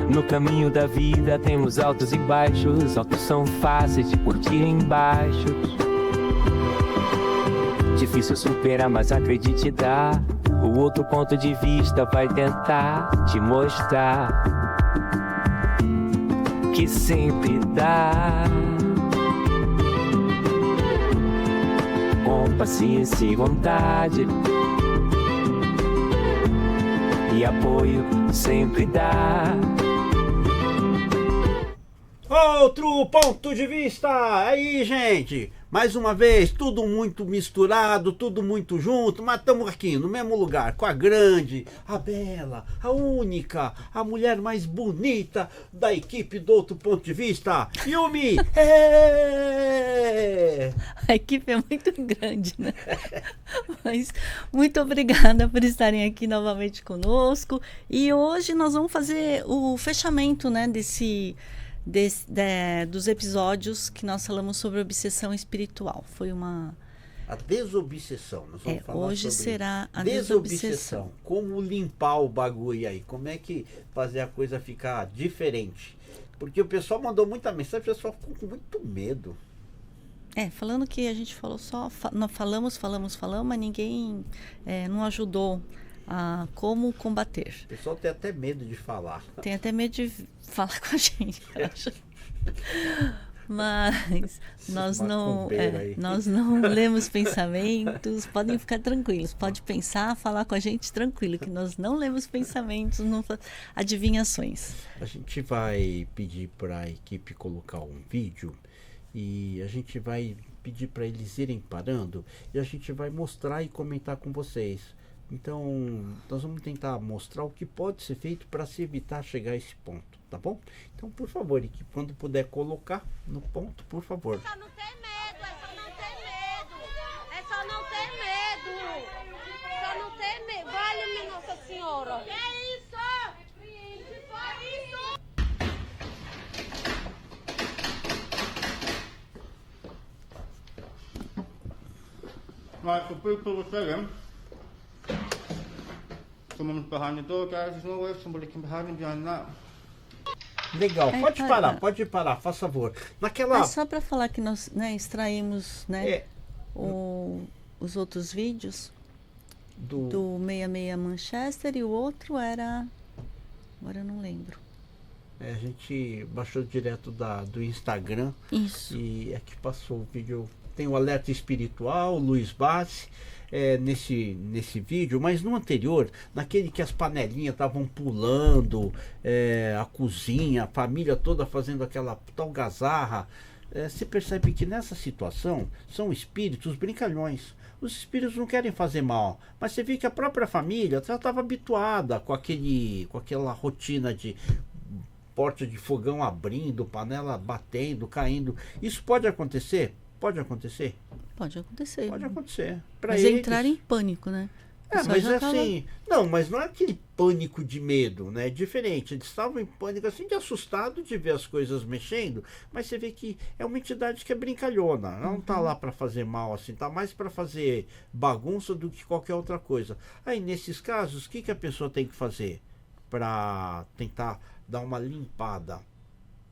No caminho da vida temos altos e baixos. Altos são fáceis de curtir embaixo. Difícil superar, mas acredite, dá. O outro ponto de vista vai tentar te mostrar que sempre dá. Com paciência e vontade e apoio sempre dá. Outro ponto de vista! Aí, gente! Mais uma vez, tudo muito misturado, tudo muito junto, mas estamos aqui no mesmo lugar, com a grande, a bela, a única, a mulher mais bonita da equipe do Outro Ponto de Vista, Yumi! A equipe é muito grande, né? Mas muito obrigada por estarem aqui novamente conosco. E hoje nós vamos fazer o fechamento, né, dos episódios que nós falamos sobre obsessão espiritual. Foi uma... A desobsessão. Nós vamos falar hoje sobre será a desobsessão. Como limpar o bagulho aí? Como é que fazer a coisa ficar diferente? Porque o pessoal mandou muita mensagem, o pessoal ficou com muito medo. Falando que a gente falou nós falamos, mas ninguém não ajudou a como combater. O pessoal tem até medo de falar. Tem até medo de falar com a gente, eu acho. Mas nós não lemos pensamentos. Podem ficar tranquilos. Pode pensar, falar com a gente tranquilo, que nós não lemos pensamentos, não adivinhações. A gente vai pedir para a equipe colocar um vídeo e a gente vai pedir para eles irem parando e a gente vai mostrar e comentar com vocês. Então, nós vamos tentar mostrar o que pode ser feito para se evitar chegar a esse ponto, tá bom? Então, por favor, equipe, quando puder colocar no ponto, por favor. É só não ter medo, é só não ter medo. É só não ter medo. Só não ter medo. Vale-me, Nossa Senhora. Que isso? Que foi isso? Right, for people with them. Someone's behind the door, guys. There's no way somebody can be hiding behind that. Legal, pode parar, faz favor. É só para falar que nós extraímos os outros vídeos do 66 Manchester e o outro era... Agora eu não lembro. A gente baixou direto do Instagram. Isso. E aqui passou o vídeo. Tem o Alerta Espiritual, o Luiz Bassi. Nesse vídeo, mas no anterior, naquele que as panelinhas estavam pulando, a cozinha, a família toda fazendo aquela tal gazarra, você percebe que nessa situação são espíritos brincalhões. Os espíritos não querem fazer mal, mas você vê que a própria família já estava habituada com aquela rotina de porta de fogão abrindo, panela batendo, caindo. Isso pode acontecer? Pode acontecer? Pode acontecer. Pode acontecer. Mas entrar em pânico, né? Mas assim, mas não é aquele pânico de medo, né? É diferente. Eles estavam em pânico, assim, de assustado de ver as coisas mexendo, mas você vê que é uma entidade que é brincalhona. Ela não tá lá para fazer mal, assim, tá mais para fazer bagunça do que qualquer outra coisa. Aí, nesses casos, o que a pessoa tem que fazer para tentar dar uma limpada?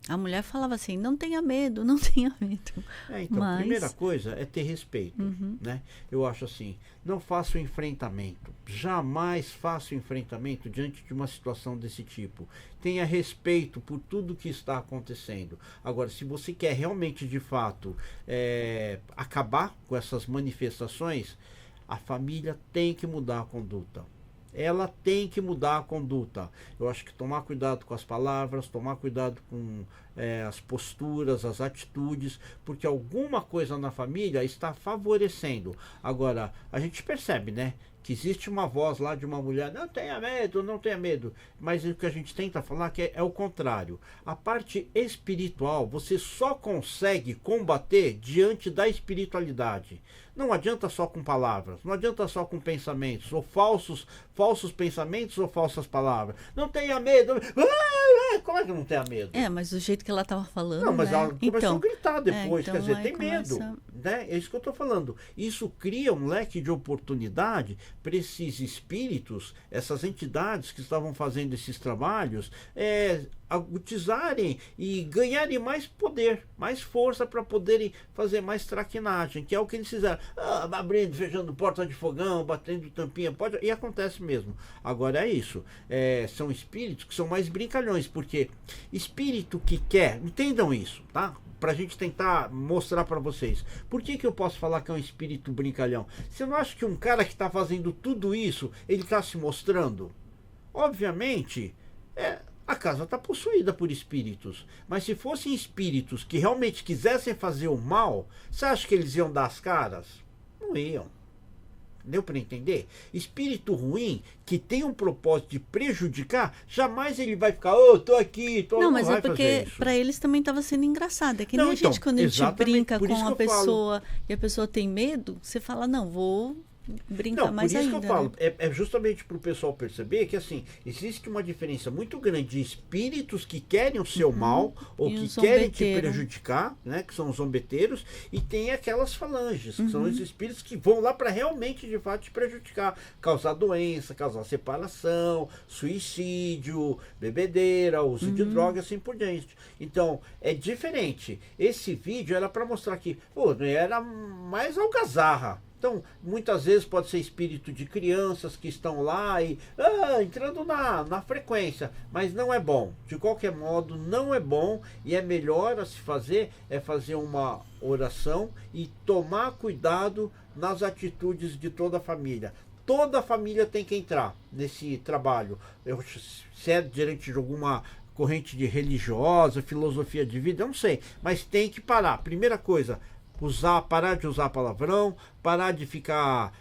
A mulher falava assim, não tenha medo, não tenha medo. Então, a primeira coisa é ter respeito, né? Eu acho assim, não faça o enfrentamento. Jamais faça o enfrentamento diante de uma situação desse tipo. Tenha respeito por tudo que está acontecendo. Agora, se você quer realmente, de fato, acabar com essas manifestações, a família tem que mudar a conduta. Ela tem que mudar a conduta. Eu acho que tomar cuidado com as palavras, tomar cuidado com as posturas, as atitudes, porque alguma coisa na família está favorecendo. Agora, a gente percebe, né, que existe uma voz lá de uma mulher, não tenha medo, não tenha medo. Mas o que a gente tenta falar que é o contrário. A parte espiritual, você só consegue combater diante da espiritualidade. Não adianta só com palavras, não adianta só com pensamentos, ou falsos pensamentos ou falsas palavras. Não tenha medo. Como é que não tenha medo? Mas o jeito que ela estava falando, não, mas ela começou a gritar depois, então quer dizer, tem medo. Né? É isso que eu estou falando. Isso cria um leque de oportunidade para esses espíritos, essas entidades que estavam fazendo esses trabalhos, agudizarem e ganharem mais poder, mais força para poderem fazer mais traquinagem, que é o que eles fizeram. Abrindo, fechando porta de fogão, batendo tampinha, pode, e acontece mesmo. Agora é isso, são espíritos que são mais brincalhões, porque espírito que quer, entendam isso, tá? Pra gente tentar mostrar para vocês. Por que eu posso falar que é um espírito brincalhão? Você não acha que um cara que está fazendo tudo isso, ele está se mostrando? Obviamente, a casa está possuída por espíritos. Mas se fossem espíritos que realmente quisessem fazer o mal, você acha que eles iam dar as caras? Não iam. Deu para entender? Espírito ruim, que tem um propósito de prejudicar, jamais ele vai ficar, tô aqui, não, mas é porque para eles também estava sendo engraçado. É que nem a gente, quando a gente brinca com uma pessoa e a pessoa tem medo, você fala, não, vou brincar mais ainda. Por isso que eu falo, é justamente para o pessoal perceber que assim, existe uma diferença muito grande de espíritos que querem o seu mal ou que querem te prejudicar, né, que são os zombeteiros, e tem aquelas falanges, que são os espíritos que vão lá para realmente, de fato, te prejudicar, causar doença, causar separação, suicídio, bebedeira, uso de droga, assim por diante. Então, é diferente. Esse vídeo era para mostrar que, era mais algazarra. Então, muitas vezes pode ser espírito de crianças que estão lá e entrando na frequência, mas não é bom. De qualquer modo, não é bom, e é melhor a se fazer, fazer uma oração e tomar cuidado nas atitudes de toda a família. Toda a família tem que entrar nesse trabalho. Se é diante de alguma corrente de religiosa, filosofia de vida, eu não sei, mas tem que parar. Primeira coisa, parar de usar palavrão, parar de ficar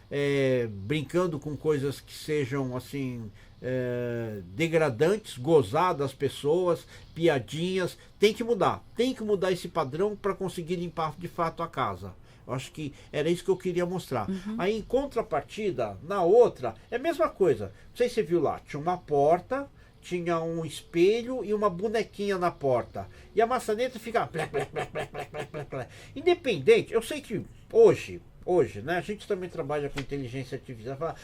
brincando com coisas que sejam assim degradantes, gozar das pessoas, piadinhas. Tem que mudar esse padrão para conseguir limpar de fato a casa. Eu acho que era isso que eu queria mostrar. Aí, em contrapartida, na outra, é a mesma coisa. Não sei se você viu lá, tinha uma porta, tinha um espelho e uma bonequinha na porta. E a maçaneta fica... Independente, eu sei que hoje, né, a gente também trabalha com inteligência artificial. Fala,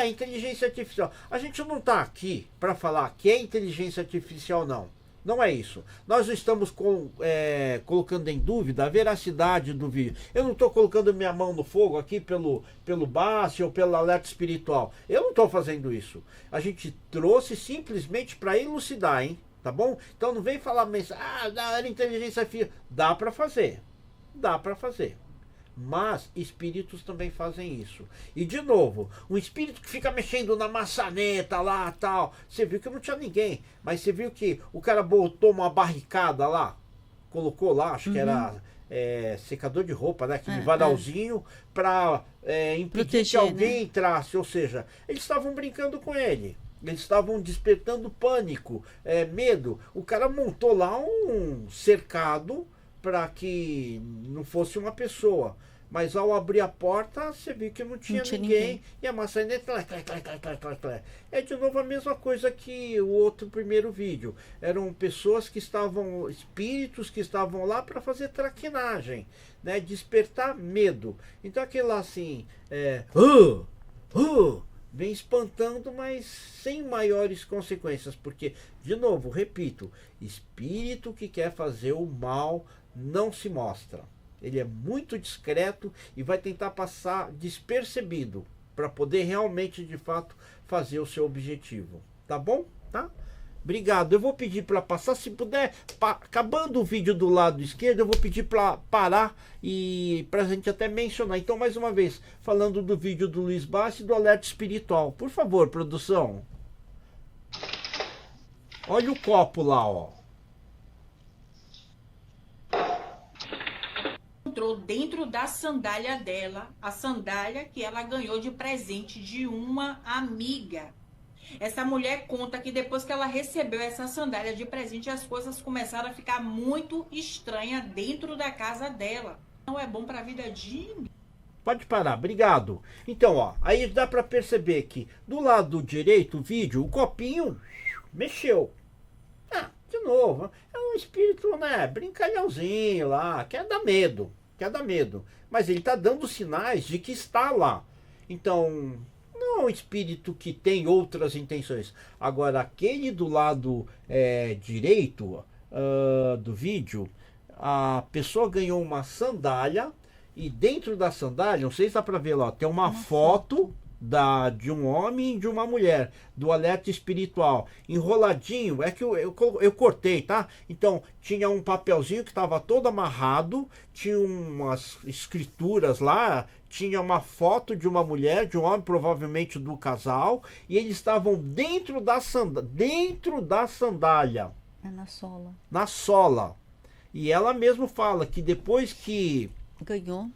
inteligência artificial. A gente não está aqui para falar que é inteligência artificial, não. Não é isso. Nós estamos colocando em dúvida a veracidade do vídeo. Eu não estou colocando minha mão no fogo aqui pelo BASF ou pelo alerta espiritual. Eu não estou fazendo isso. A gente trouxe simplesmente para elucidar, hein? Tá bom? Então não vem falar, mas era inteligência artificial. Dá para fazer. Dá para fazer. Mas espíritos também fazem isso. E de novo, um espírito que fica mexendo na maçaneta lá, tal. Você viu que não tinha ninguém, mas você viu que o cara botou uma barricada lá, colocou lá, acho que era secador de roupa, né, aquele varalzinho, para impedir proteger, que alguém entrasse. Ou seja, eles estavam brincando com ele. Eles estavam despertando pânico, medo. O cara montou lá um cercado para que não fosse uma pessoa. Mas ao abrir a porta, você viu que não tinha ninguém. E a maçaneta... É de novo a mesma coisa que o outro primeiro vídeo. Eram pessoas que estavam... Espíritos que estavam lá para fazer traquinagem, né? Despertar medo. Então aquele lá assim... vem espantando, mas sem maiores consequências. Porque, de novo, repito, espírito que quer fazer o mal não se mostra. Ele é muito discreto e vai tentar passar despercebido para poder realmente, de fato, fazer o seu objetivo. Tá bom? Tá? Obrigado. Eu vou pedir para passar, se puder, acabando o vídeo do lado esquerdo, eu vou pedir para parar e para a gente até mencionar. Então, mais uma vez, falando do vídeo do Luiz Bassi e do alerta espiritual. Por favor, produção. Olha o copo lá, ó. Entrou dentro da sandália dela, a sandália que ela ganhou de presente de uma amiga. Essa mulher conta que depois que ela recebeu essa sandália de presente, as coisas começaram a ficar muito estranhas dentro da casa dela. Não é bom para a vida de... Pode parar, obrigado. Então, ó, aí dá para perceber que do lado direito, o vídeo, o copinho mexeu. De novo, é um espírito, né, brincalhãozinho lá, quer dar medo. Mas ele está dando sinais de que está lá. Então, não é um espírito que tem outras intenções. Agora, aquele do lado direito do vídeo, a pessoa ganhou uma sandália e dentro da sandália, não sei se dá para ver lá, tem uma foto de um homem e de uma mulher, do alerta espiritual. Enroladinho, é que eu cortei, tá? Então, tinha um papelzinho que estava todo amarrado, tinha umas escrituras lá, tinha uma foto de uma mulher, de um homem, provavelmente do casal, e eles estavam dentro da sandália. É na sola. Na sola. E ela mesmo fala que depois que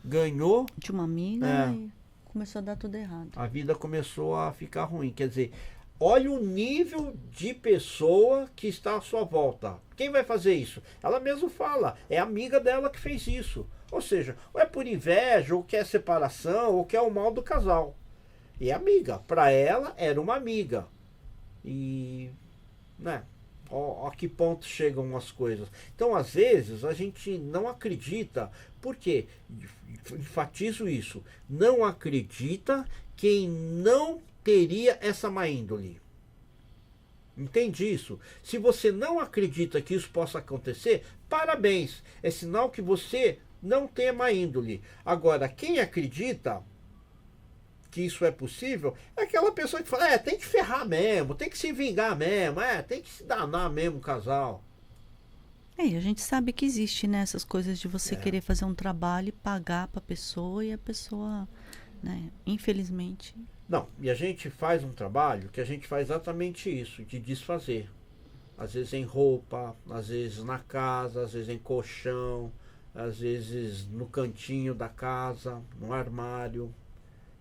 ganhou de uma amiga e começou a dar tudo errado. A vida começou a ficar ruim. Quer dizer, olha o nível de pessoa que está à sua volta. Quem vai fazer isso? Ela mesmo fala, é a amiga dela que fez isso. Ou seja, ou é por inveja, ou quer separação, ou quer o mal do casal. E amiga, para ela era uma amiga. E, né, a que ponto chegam as coisas. Então, às vezes, a gente não acredita. Por quê? Enfatizo isso. Não acredita quem não teria essa má índole. Entende isso? Se você não acredita que isso possa acontecer, parabéns. É sinal que você não tem má índole. Agora, quem acredita que isso é possível, é aquela pessoa que fala, tem que ferrar mesmo, tem que se vingar mesmo, tem que se danar mesmo o casal. E a gente sabe que existe, né, essas coisas de você querer fazer um trabalho e pagar para a pessoa e a pessoa, né, infelizmente... Não, e a gente faz um trabalho que a gente faz exatamente isso, de desfazer. Às vezes em roupa, às vezes na casa, às vezes em colchão, às vezes no cantinho da casa, no armário.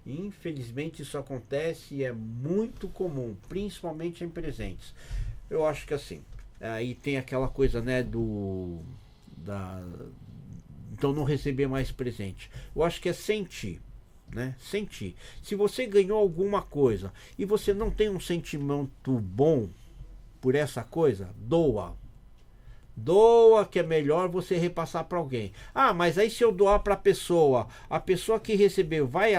Infelizmente isso acontece e é muito comum, principalmente em presentes. Eu acho que assim, aí tem aquela coisa, né, então não receber mais presente. Eu acho que é sentir, né? Sentir. Se você ganhou alguma coisa e você não tem um sentimento bom por essa coisa, doa. Doa, que é melhor você repassar para alguém. Mas aí se eu doar para a pessoa que recebeu vai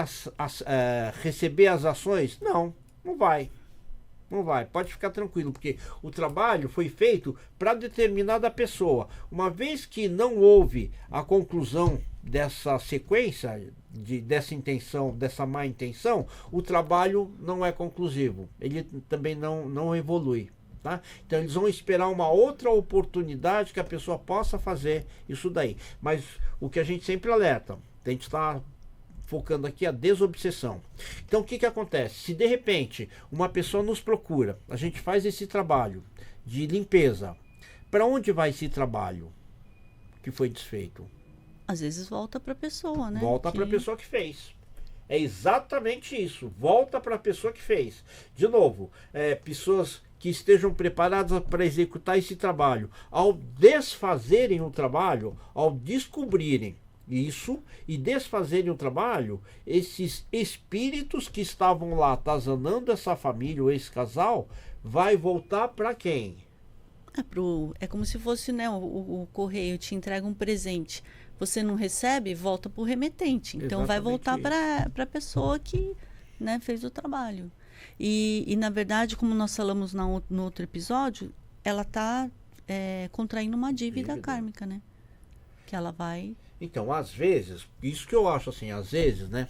receber as ações? Não, não vai. Não vai, pode ficar tranquilo, porque o trabalho foi feito para determinada pessoa. Uma vez que não houve a conclusão dessa sequência, dessa intenção, dessa má intenção, o trabalho não é conclusivo. Ele também não evolui. Tá? Então eles vão esperar uma outra oportunidade que a pessoa possa fazer isso daí. Mas o que a gente sempre alerta, a gente está focando aqui a desobsessão. Então o que acontece? Se de repente uma pessoa nos procura, a gente faz esse trabalho de limpeza, para onde vai esse trabalho que foi desfeito? Às vezes volta para a pessoa, né? Volta para a pessoa que fez. É exatamente isso, volta para a pessoa que fez. De novo, pessoas que estejam preparadas para executar esse trabalho, ao desfazerem o trabalho, ao descobrirem isso e desfazerem o trabalho, esses espíritos que estavam lá atazanando essa família ou esse casal, vai voltar para quem? É como se fosse, né, o correio te entrega um presente, você não recebe, volta para o remetente. Então vai voltar para a pessoa que, né, fez o trabalho. E na verdade, como nós falamos no outro episódio, ela está contraindo uma dívida kármica, né? Que ela vai... Então, às vezes, isso que eu acho assim, às vezes, né?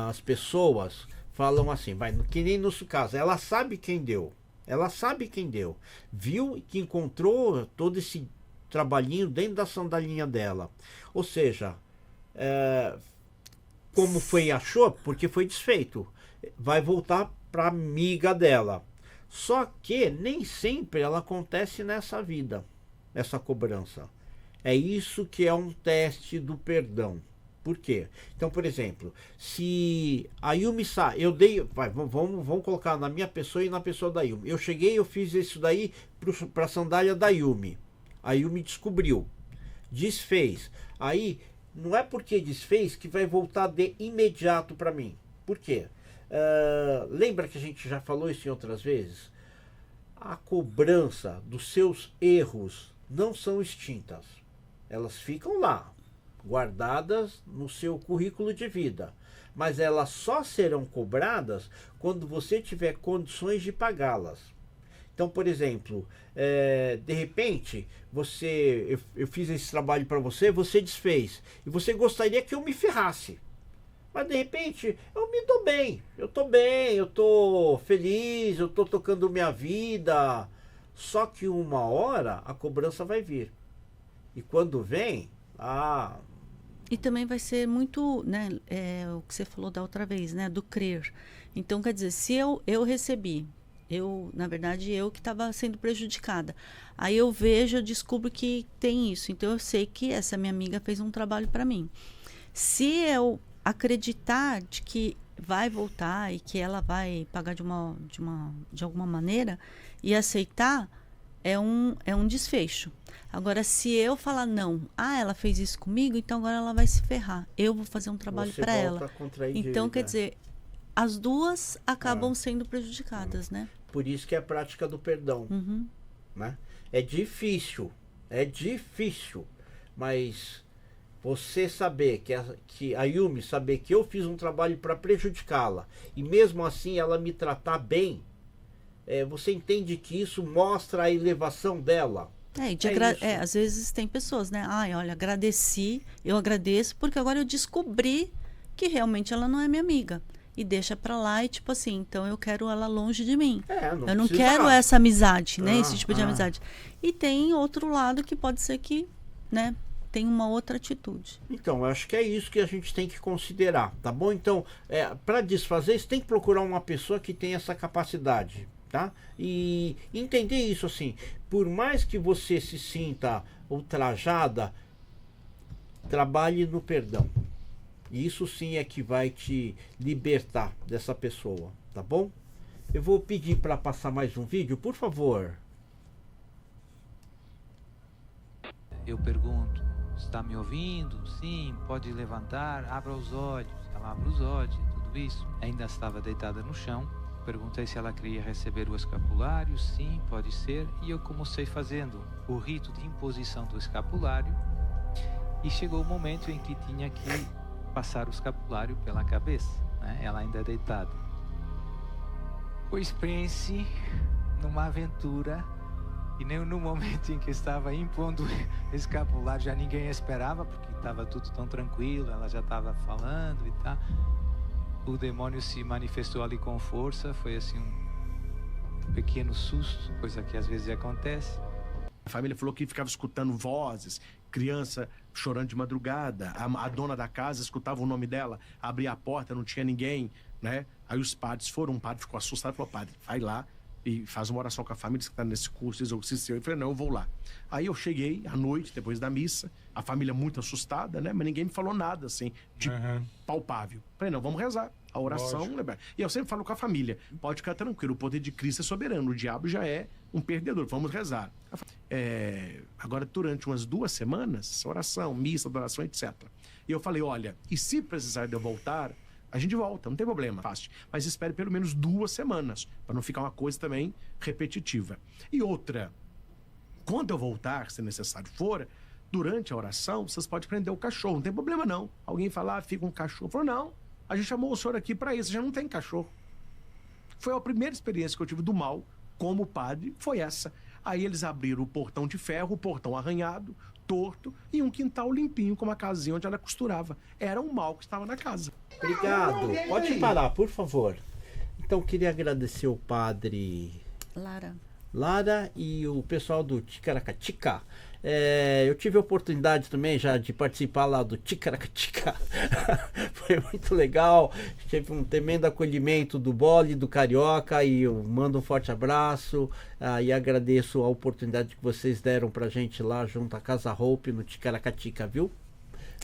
As pessoas falam assim, que nem no nosso caso, ela sabe quem deu. Ela sabe quem deu. Viu que encontrou todo esse trabalhinho dentro da sandalinha dela. Ou seja, como foi, achou? Porque foi desfeito. Vai voltar para amiga dela. Só que nem sempre ela acontece nessa vida, essa cobrança. É isso que é um teste do perdão. Por quê? Então, por exemplo, se a Yumi eu dei, vamos colocar na minha pessoa e na pessoa da Yumi. Eu cheguei, eu fiz isso daí para a sandália da Yumi. A Yumi descobriu, desfez. Aí, não é porque desfez que vai voltar de imediato para mim. Por quê? Lembra que a gente já falou isso em outras vezes? A cobrança dos seus erros não são extintas. Elas ficam lá, guardadas no seu currículo de vida. mas elas só serão cobradas quando você tiver condições de pagá-las. Então, por exemplo, de repente, eu fiz esse trabalho para você, você desfez, e você gostaria que eu me ferrasse. Mas de repente, eu me dou bem, eu tô feliz, eu tô tocando minha vida. Só que uma hora a cobrança vai vir. E quando vem, E também vai ser muito, né, o que você falou da outra vez, né, do crer. Então, quer dizer, se eu recebi, na verdade, eu que estava sendo prejudicada. Aí eu vejo, eu descubro que tem isso. Então, eu sei que essa minha amiga fez um trabalho para mim. Se eu acreditar de que vai voltar e que ela vai pagar de alguma maneira e aceitar, é um desfecho. Agora, se eu falar não, ela fez isso comigo, então agora ela vai se ferrar. Eu vou fazer um trabalho para ela. Então, quer dizer, as duas acabam sendo prejudicadas, né? Por isso que é a prática do perdão. Né? É difícil, mas você saber que a Yumi saber que eu fiz um trabalho para prejudicá-la e mesmo assim ela me tratar bem, você entende que isso mostra a elevação dela. Às vezes tem pessoas, né? Olha, eu agradeço porque agora eu descobri que realmente ela não é minha amiga. E deixa pra lá e tipo assim, então eu quero ela longe de mim. Eu não quero essa amizade, né? Esse tipo de amizade. E tem outro lado que pode ser que, né, tem uma outra atitude. Então, eu acho que é isso que a gente tem que considerar, tá bom? Então, para desfazer, você tem que procurar uma pessoa que tem essa capacidade, tá? E entender isso assim, por mais que você se sinta ultrajada, trabalhe no perdão. Isso sim é que vai te libertar dessa pessoa, tá bom? Eu vou pedir para passar mais um vídeo, por favor. Eu pergunto, está me ouvindo? Sim, pode levantar, abra os olhos. Ela abre os olhos e tudo isso. Ainda estava deitada no chão. Perguntei se ela queria receber o escapulário. Sim, pode ser. E eu comecei fazendo o rito de imposição do escapulário. E chegou o momento em que tinha que passar o escapulário pela cabeça, né? Ela ainda deitada. Pois pense numa aventura e nem no momento em que estava impondo o escapulário já ninguém esperava, porque estava tudo tão tranquilo, ela já estava falando e tal. O demônio se manifestou ali com força, foi assim um pequeno susto, coisa que às vezes acontece. A família falou que ficava escutando vozes, criança chorando de madrugada, a dona da casa escutava o nome dela, abria a porta, não tinha ninguém, né? Aí os padres foram, um padre ficou assustado e falou, padre, vai lá e faz uma oração com a família que está nesse curso de exorcismo. Eu falei, não, eu vou lá. Aí eu cheguei à noite, depois da missa, a família muito assustada, né? Mas ninguém me falou nada, assim, de palpável. Falei, não, vamos rezar. A oração, né? E eu sempre falo com a família, pode ficar tranquilo, o poder de Cristo é soberano, o diabo já é um perdedor, vamos rezar. Agora, durante umas 2 semanas, oração, missa, adoração, etc. E eu falei, olha, e se precisar de eu voltar, a gente volta, não tem problema, fácil. Mas espere pelo menos 2 semanas, para não ficar uma coisa também repetitiva. E outra, quando eu voltar, se necessário for, durante a oração, vocês podem prender o cachorro, não tem problema não. Alguém fala, fica um cachorro. Eu falo, não, a gente chamou o senhor aqui para isso, já não tem cachorro. Foi a primeira experiência que eu tive do mal como padre, foi essa. Aí eles abriram o portão de ferro, o portão arranhado, torto, e um quintal limpinho com uma casinha onde ela costurava. Era um mal que estava na casa. Obrigado. Pode parar, por favor. Então, queria agradecer o padre Lara e o pessoal do Ticaracatica. Eu tive a oportunidade também já de participar lá do Ticaracatica. Foi muito legal. Teve um tremendo acolhimento do Bole, do Carioca, e eu mando um forte abraço e agradeço a oportunidade que vocês deram pra gente lá junto à Casa Hope no Ticaracatica, viu?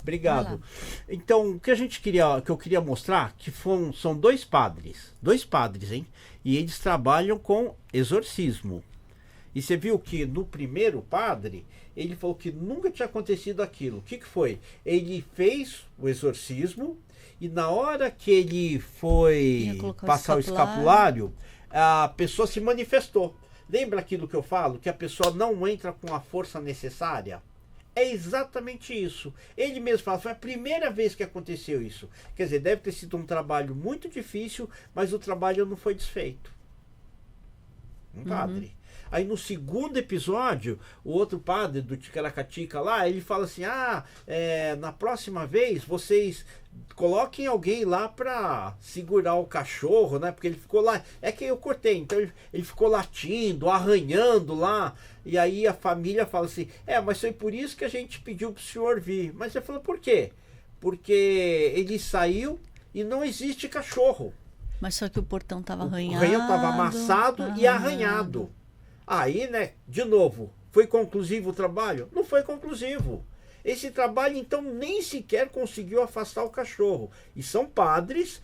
Obrigado. Então, o que eu queria mostrar que são 2 padres, hein? E eles trabalham com exorcismo. E você viu que no primeiro padre, ele falou que nunca tinha acontecido aquilo. O que foi? Ele fez o exorcismo e na hora que ele foi passar o escapulário, a pessoa se manifestou. Lembra aquilo que eu falo? Que a pessoa não entra com a força necessária? É exatamente isso. Ele mesmo fala, foi a primeira vez que aconteceu isso. Quer dizer, deve ter sido um trabalho muito difícil, mas o trabalho não foi desfeito. Um padre. Aí no segundo episódio, o outro padre do Ticaracatica lá, ele fala assim, na próxima vez vocês coloquem alguém lá pra segurar o cachorro, né? Porque ele ficou lá, é que eu cortei, então ele ficou latindo, arranhando lá, e aí a família fala assim, mas foi por isso que a gente pediu pro senhor vir. Mas ele falou, por quê? Porque ele saiu e não existe cachorro. Mas só que o portão tava arranhado. O arranhão tava amassado e arranhado. Aí, né, de novo, foi conclusivo o trabalho? Não foi conclusivo. Esse trabalho, então, nem sequer conseguiu afastar o cachorro. E são padres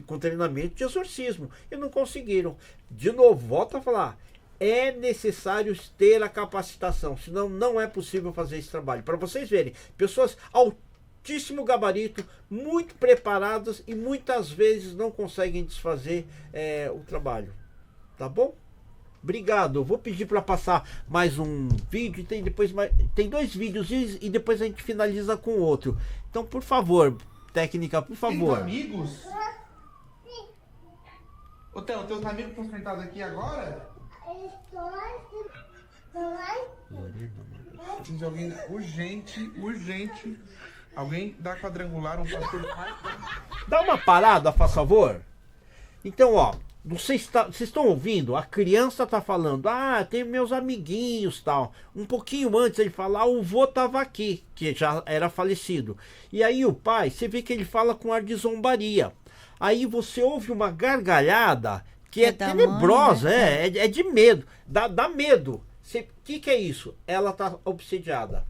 com treinamento de exorcismo. E não conseguiram. De novo, volto a falar. É necessário ter a capacitação. Senão, não é possível fazer esse trabalho. Para vocês verem, pessoas altíssimo gabarito, muito preparadas e muitas vezes não conseguem desfazer o trabalho. Tá bom? Obrigado. Vou pedir para passar mais um vídeo. Tem 2 vídeos e depois a gente finaliza com outro. Então, por favor, técnica, por favor. Tem amigos? Ô, Theo, teus amigos estão sentados aqui agora? Precisa de alguém urgente. Alguém da quadrangular, um pastor. Dá uma parada, faz favor. Então, ó. Vocês estão ouvindo? A criança tá falando, tem meus amiguinhos, tal. Um pouquinho antes ele fala, o vô tava aqui, que já era falecido. E aí o pai, você vê que ele fala com ar de zombaria. Aí você ouve uma gargalhada que é tenebrosa, mãe, né? É de medo, dá medo. O que é isso? Ela tá obsediada.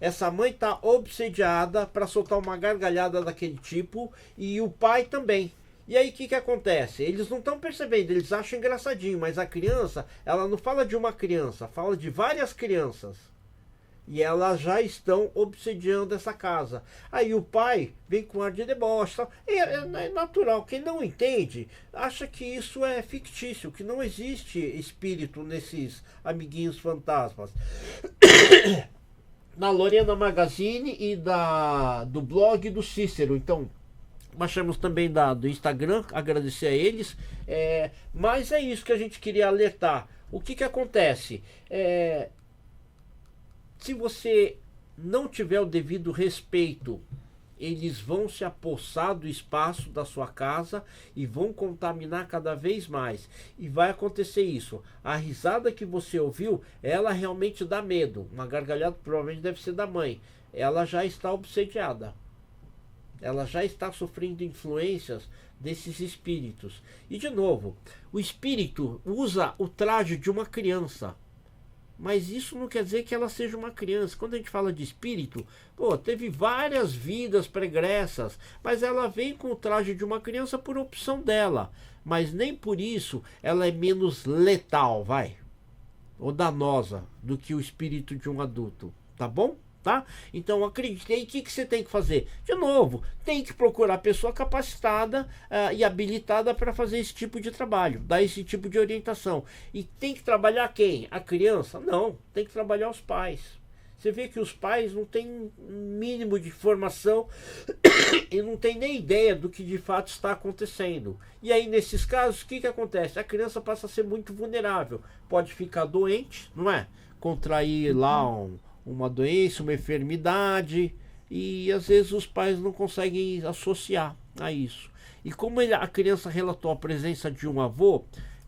Essa mãe tá obsediada para soltar uma gargalhada daquele tipo e o pai também. E aí o que acontece? Eles não estão percebendo, eles acham engraçadinho, mas a criança, ela não fala de uma criança, fala de várias crianças. E elas já estão obsediando essa casa. Aí o pai vem com ar de deboche. Tal. É natural, quem não entende, acha que isso é fictício, que não existe espírito nesses amiguinhos fantasmas. Na Lorena Magazine e do blog do Cícero, então... Baixamos também do Instagram, agradecer a eles. Mas é isso que a gente queria alertar. O que acontece? Se você não tiver o devido respeito, eles vão se apossar do espaço da sua casa e vão contaminar cada vez mais. E vai acontecer isso. A risada que você ouviu, ela realmente dá medo. Uma gargalhada provavelmente deve ser da mãe. Ela já está obsediada. Ela já está sofrendo influências desses espíritos. E de novo, o espírito usa o traje de uma criança. Mas isso não quer dizer que ela seja uma criança. Quando a gente fala de espírito, teve várias vidas pregressas, mas ela vem com o traje de uma criança por opção dela. Mas nem por isso ela é menos letal, ou danosa do que o espírito de um adulto. Tá bom? Tá? Então acredite. E o que você tem que fazer? De novo, tem que procurar pessoa capacitada e habilitada para fazer esse tipo de trabalho, dar esse tipo de orientação. E tem que trabalhar quem? A criança? Não, tem que trabalhar os pais. Você vê que os pais não têm mínimo de formação e não tem nem ideia do que de fato está acontecendo. E aí nesses casos, o que acontece? A criança passa a ser muito vulnerável, pode ficar doente, não é? Contrair lá uma doença, uma enfermidade, e às vezes os pais não conseguem associar a isso. E como a criança relatou a presença de um avô,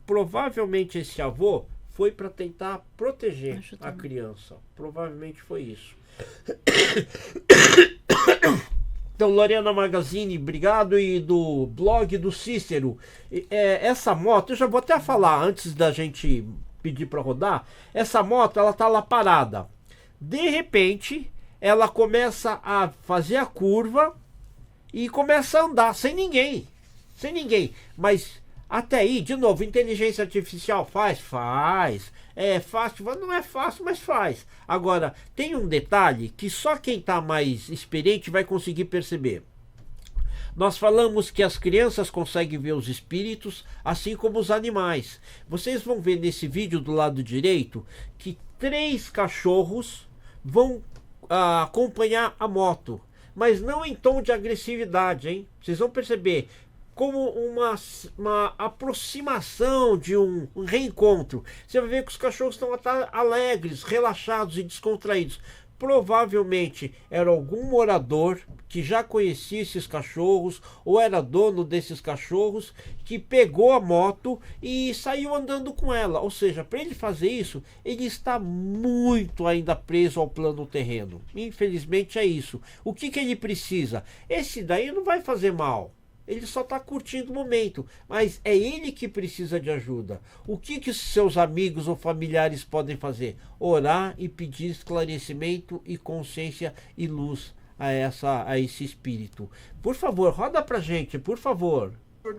provavelmente esse avô foi para tentar proteger a criança. Provavelmente foi isso. Então, Lorena Magazine, obrigado. E do blog do Cícero, essa moto, eu já vou até falar antes da gente pedir para rodar. Essa moto, ela tá lá parada. De repente, ela começa a fazer a curva e começa a andar sem ninguém. Mas até aí, de novo, inteligência artificial faz. É fácil, não é fácil, mas faz. Agora, tem um detalhe que só quem está mais experiente vai conseguir perceber. Nós falamos que as crianças conseguem ver os espíritos, assim como os animais. Vocês vão ver nesse vídeo do lado direito que 3 cachorros vão acompanhar a moto, mas não em tom de agressividade, hein? Vocês vão perceber como uma aproximação de um reencontro. Você vai ver que os cachorros estão alegres, relaxados e descontraídos. Provavelmente era algum morador que já conhecia esses cachorros ou era dono desses cachorros que pegou a moto e saiu andando com ela. Ou seja, para ele fazer isso, ele está muito ainda preso ao plano terreno. Infelizmente é isso. O que ele precisa? Esse daí não vai fazer mal. Ele só está curtindo o momento, mas é ele que precisa de ajuda. O que seus amigos ou familiares podem fazer? Orar e pedir esclarecimento e consciência e luz a esse espírito. Por favor, roda pra gente, por favor.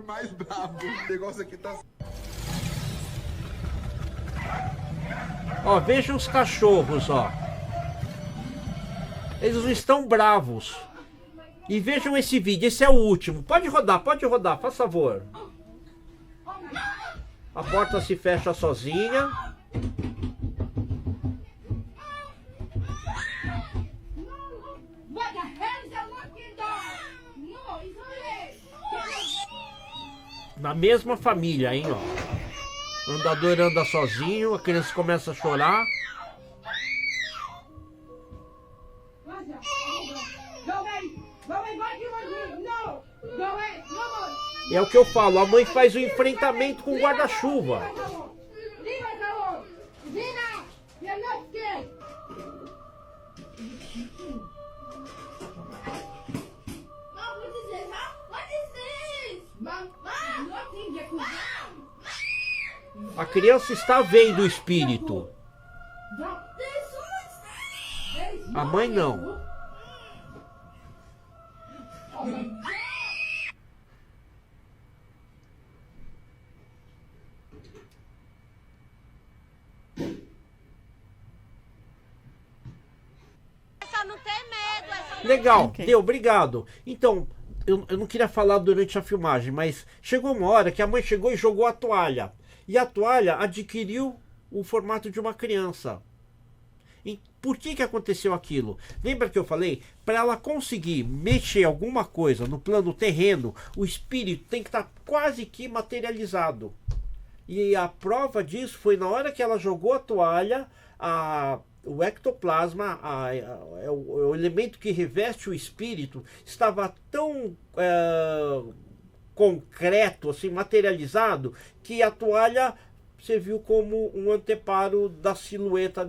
Mais bravo, o negócio aqui tá... Ó, vejam os cachorros, ó. Eles não estão bravos. E vejam esse vídeo, esse é o último. Pode rodar, faz favor. A porta se fecha sozinha. Na mesma família, hein, ó. O andador anda sozinho, a criança começa a chorar. É o que eu falo, a mãe faz o enfrentamento com o guarda-chuva. A criança está vendo o espírito. A mãe não. Legal, okay. Deu, obrigado. Então, eu não queria falar durante a filmagem, mas chegou uma hora que a mãe chegou e jogou a toalha. E a toalha adquiriu o formato de uma criança. E por que aconteceu aquilo? Lembra que eu falei? Para ela conseguir mexer alguma coisa no plano terreno, o espírito tem que estar quase que materializado. E a prova disso foi na hora que ela jogou a toalha, o ectoplasma, o elemento que reveste o espírito, estava tão concreto, assim, materializado, que a toalha serviu como um anteparo da silhueta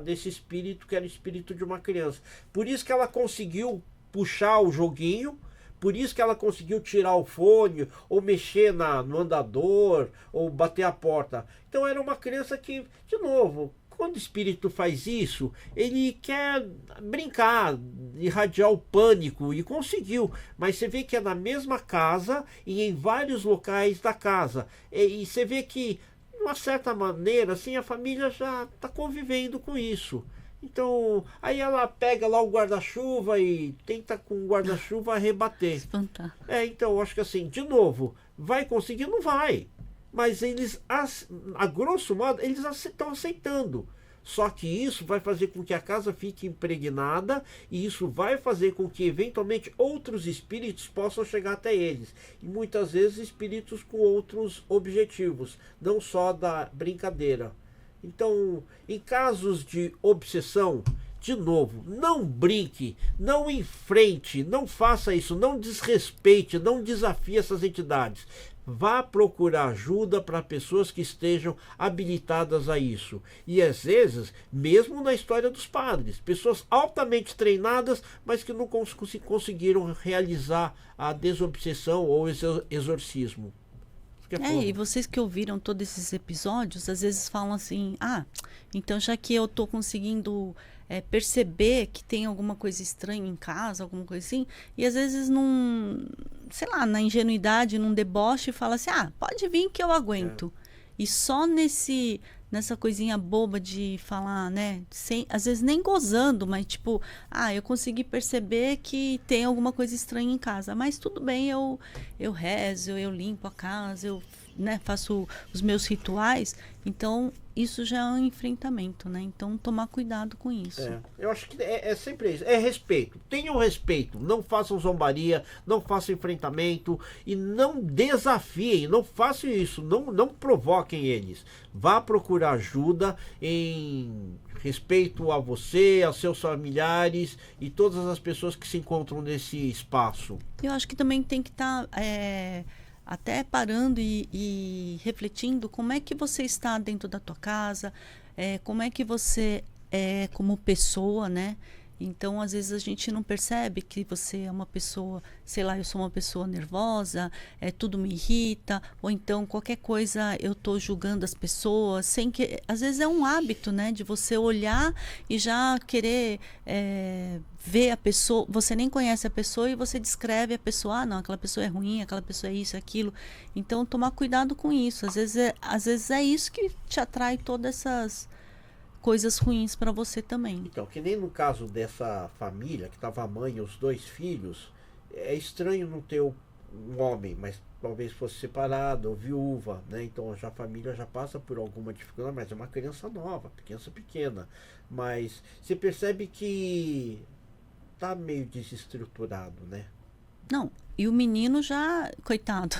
desse espírito, que era o espírito de uma criança. Por isso que ela conseguiu puxar o joguinho, por isso que ela conseguiu tirar o fone, ou mexer no andador, ou bater a porta. Então era uma criança que, de novo, quando o espírito faz isso, ele quer brincar, irradiar o pânico, e conseguiu. Mas você vê que é na mesma casa e em vários locais da casa. E você vê que, de uma certa maneira, assim, a família já está convivendo com isso. Então, aí ela pega lá o guarda-chuva e tenta com o guarda-chuva rebater. Espantar. Então, eu acho que assim, de novo, vai conseguir? Não vai. Mas eles, a grosso modo, eles estão aceitando. Só que isso vai fazer com que a casa fique impregnada e isso vai fazer com que, eventualmente, outros espíritos possam chegar até eles. E muitas vezes espíritos com outros objetivos, não só da brincadeira. Então, em casos de obsessão, de novo, não brinque, não enfrente, não faça isso, não desrespeite, não desafie essas entidades. Vá procurar ajuda para pessoas que estejam habilitadas a isso. E às vezes, mesmo na história dos padres, pessoas altamente treinadas, mas que não conseguiram realizar a desobsessão ou exorcismo. E vocês que ouviram todos esses episódios, às vezes falam assim, então já que eu tô conseguindo perceber que tem alguma coisa estranha em casa, alguma coisa assim, e às vezes não, sei lá, na ingenuidade, num deboche, fala assim, pode vir que eu aguento. E só nessa coisinha boba de falar, né, às vezes nem gozando, mas tipo, eu consegui perceber que tem alguma coisa estranha em casa, mas tudo bem, eu rezo, eu limpo a casa, eu né, faço os meus rituais, então isso já é um enfrentamento, né? Então tomar cuidado com isso. Eu acho que é sempre isso. É respeito. Tenham respeito. Não façam zombaria, não façam enfrentamento e não desafiem, não façam isso, não provoquem eles. Vá procurar ajuda em respeito a você, aos seus familiares e todas as pessoas que se encontram nesse espaço. Eu acho que também tem que estar até parando e refletindo como é que você está dentro da tua casa, como é que você é como pessoa, né? Então, às vezes a gente não percebe que você é uma pessoa, sei lá, eu sou uma pessoa nervosa, tudo me irrita, ou então qualquer coisa eu tô julgando as pessoas, sem que, às vezes é um hábito, né, de você olhar e já querer ver a pessoa, você nem conhece a pessoa e você descreve a pessoa, não, aquela pessoa é ruim, aquela pessoa é isso, aquilo. Então, tomar cuidado com isso. Às vezes é isso que te atrai todas essas coisas ruins para você também. Então, que nem no caso dessa família, que estava a mãe e os 2 filhos, é estranho não ter um homem, mas talvez fosse separado ou viúva, né? Então a família já passa por alguma dificuldade, mas é uma criança nova, criança pequena. Mas você percebe que tá meio desestruturado, né? Não, e o menino já, coitado,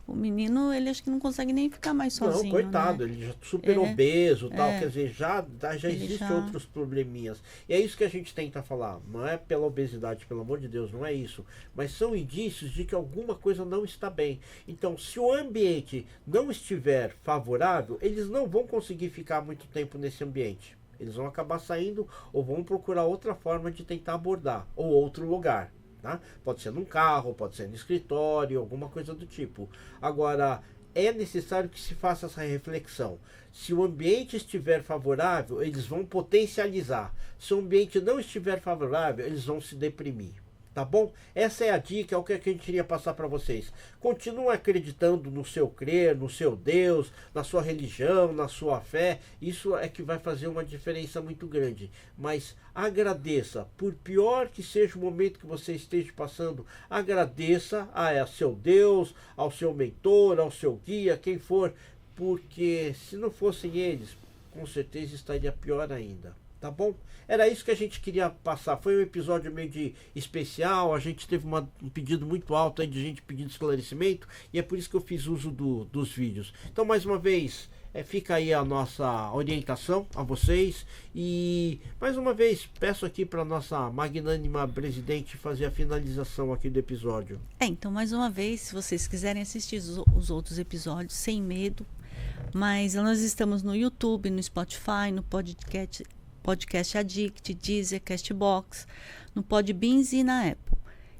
o menino, ele acho que não consegue nem ficar mais sozinho. Não, coitado, né? Ele já super obeso, tal, quer dizer, já existem outros probleminhas. E é isso que a gente tenta falar, não é pela obesidade, pelo amor de Deus, não é isso. Mas são indícios de que alguma coisa não está bem. Então, se o ambiente não estiver favorável, eles não vão conseguir ficar muito tempo nesse ambiente. Eles vão acabar saindo ou vão procurar outra forma de tentar abordar, ou outro lugar. Tá? Pode ser num carro, pode ser no escritório, alguma coisa do tipo. Agora, é necessário que se faça essa reflexão. Se o ambiente estiver favorável, eles vão potencializar. Se o ambiente não estiver favorável, eles vão se deprimir. Tá bom? Essa é a dica, é o que a gente queria passar para vocês. Continue acreditando no seu crer, no seu Deus, na sua religião, na sua fé. Isso é que vai fazer uma diferença muito grande. Mas agradeça, por pior que seja o momento que você esteja passando, agradeça a seu Deus, ao seu mentor, ao seu guia, quem for, porque se não fossem eles, com certeza estaria pior ainda. Tá bom? Era isso que a gente queria passar. Foi um episódio meio de especial. A gente teve um pedido muito alto aí de gente pedindo esclarecimento. E é por isso que eu fiz uso dos vídeos. Então, mais uma vez, fica aí a nossa orientação a vocês. E, mais uma vez, peço aqui para nossa magnânima presidente fazer a finalização aqui do episódio. Então, mais uma vez, se vocês quiserem assistir os outros episódios, sem medo. Mas nós estamos no YouTube, no Spotify, no Podcast Addict, Deezer, Castbox, no Podbeans e na Apple.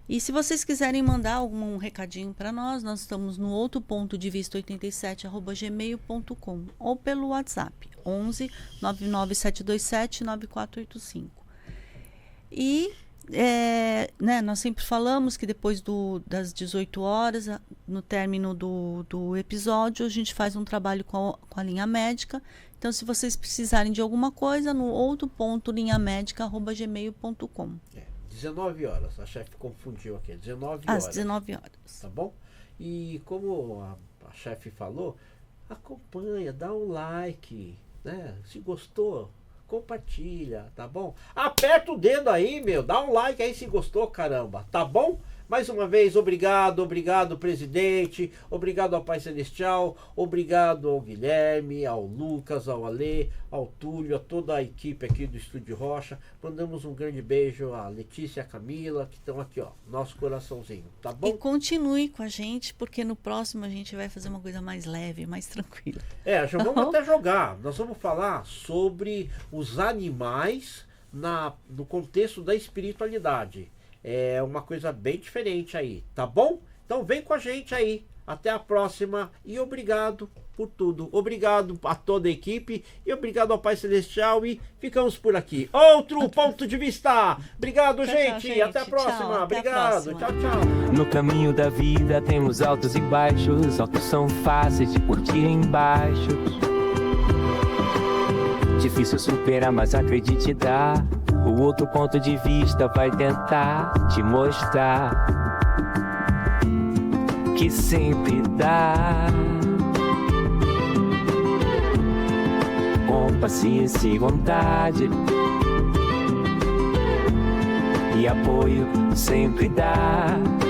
E se vocês quiserem mandar algum recadinho para nós estamos no outropontodevista87@gmail.com ou pelo WhatsApp 11 99727 9485. E nós sempre falamos que depois das 18 horas, no término do episódio, a gente faz um trabalho com a linha médica. Então, se vocês precisarem de alguma coisa, no outropontolinhamédica@gmail.com. 19 horas, a chefe confundiu aqui, 19 horas. Às 19 horas. Tá bom? E como a chefe falou, acompanha, dá um like, né? Se gostou, compartilha, tá bom? Aperta o dedo aí, dá um like aí se gostou, caramba, tá bom? Mais uma vez, obrigado, presidente, obrigado ao Pai Celestial, obrigado ao Guilherme, ao Lucas, ao Alê, ao Túlio, a toda a equipe aqui do Estúdio Rocha. Mandamos um grande beijo à Letícia e à Camila, que estão aqui, nosso coraçãozinho, tá bom? E continue com a gente, porque no próximo a gente vai fazer uma coisa mais leve, mais tranquila. Já vamos até jogar. Nós vamos falar sobre os animais no contexto da espiritualidade. É uma coisa bem diferente aí, tá bom? Então vem com a gente aí. Até a próxima e obrigado por tudo. Obrigado a toda a equipe e obrigado ao Pai Celestial e ficamos por aqui. Outro ponto de vista. Obrigado, gente. Até a próxima. Tchau, obrigado. até a próxima. Tchau, tchau. No caminho da vida temos altos e baixos. Altos são fáceis de curtir embaixo. Difícil superar, mas acredite, dá. O outro ponto de vista vai tentar te mostrar que sempre dá. paciência e vontade. E apoio sempre dá.